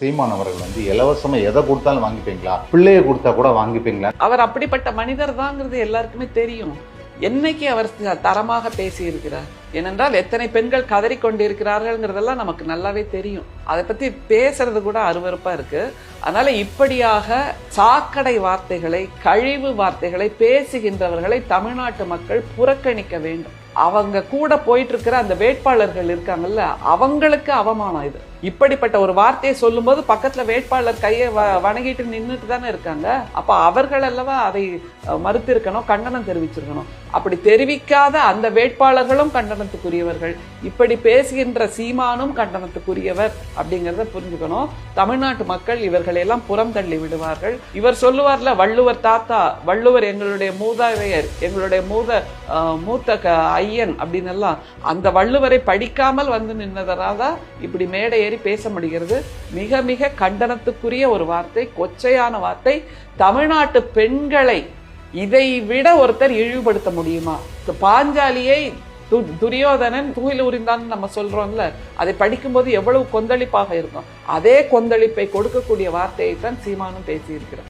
சீமான் அவர்கள் இலவசமா எதை கொடுத்தாலும் வாங்கிப்பீங்களா, பிள்ளைய கொடுத்தா கூட வாங்கிப்பீங்களா? அவர் அப்படிப்பட்ட மனிதர் தாங்கிறது எல்லாருக்குமே தெரியும். என்னைக்கு அவர் தரமாக பேசி இருக்கிறார்? ஏனென்றால் எத்தனை பெண்கள் கதறிக்கொண்டிருக்கிறார்கள்ங்கிறதெல்லாம் நமக்கு நல்லாவே தெரியும். அதை பத்தி பேசுறது கூட அருவருப்பா இருக்கு. அதனால இப்படியாக சாக்கடை வார்த்தைகளை, கழிவு வார்த்தைகளை பேசுகின்றவர்களை தமிழ்நாட்டு மக்கள் புறக்கணிக்க வேண்டும். அவங்க கூட போயிட்டு இருக்கிற அந்த வேட்பாளர்கள் இருக்காங்கல்ல, அவங்களுக்கு அவமானம் இது. இப்படிப்பட்ட ஒரு வார்த்தையை சொல்லும் போது பக்கத்துல வேட்பாளர் கையை வணங்கிட்டு நின்றுட்டு தானே இருக்காங்க. அப்ப அவர்கள் அல்லவா அதை மறுத்திருக்கணும், கண்டனம் தெரிவிச்சிருக்கணும். அப்படி தெரிவிக்காத அந்த வேட்பாளர்களும் கண்டனத்துக்குரியவர்கள், இப்படி பேசுகின்ற சீமானும் கண்டனத்துக்குரியவர் அப்படிங்கிறத புரிஞ்சுக்கணும். தமிழ்நாட்டு மக்கள் இவர்களை எல்லாம் புறம் தள்ளி விடுவார்கள். இவர் சொல்லுவார்ல, வள்ளுவர் தாத்தா, வள்ளுவர் எங்களுடைய மூதாதையர், எங்களுடைய மூத்த ஐயன் அப்படின்னு எல்லாம், அந்த வள்ளுவரை படிக்காமல் வந்து நின்னதனால இப்படி மேடை ஏறி பேச முடிகிறது. மிக மிக கண்டனத்துக்குரிய ஒரு வார்த்தை, கொச்சையான வார்த்தை. தமிழ்நாட்டு பெண்களை இதை விட ஒருத்தர் இழிவுபடுத்த முடியுமா? பாஞ்சாலியை துரியோதனன் தூயில் உரிந்தான் நம்ம சொல்றோம்ல, அதை படிக்கும்போது எவ்வளவு கொந்தளிப்பாக இருக்கும். அதே கொந்தளிப்பை கொடுக்கக்கூடிய வார்த்தையை தான் சீமானும் பேசியிருக்கிறார்.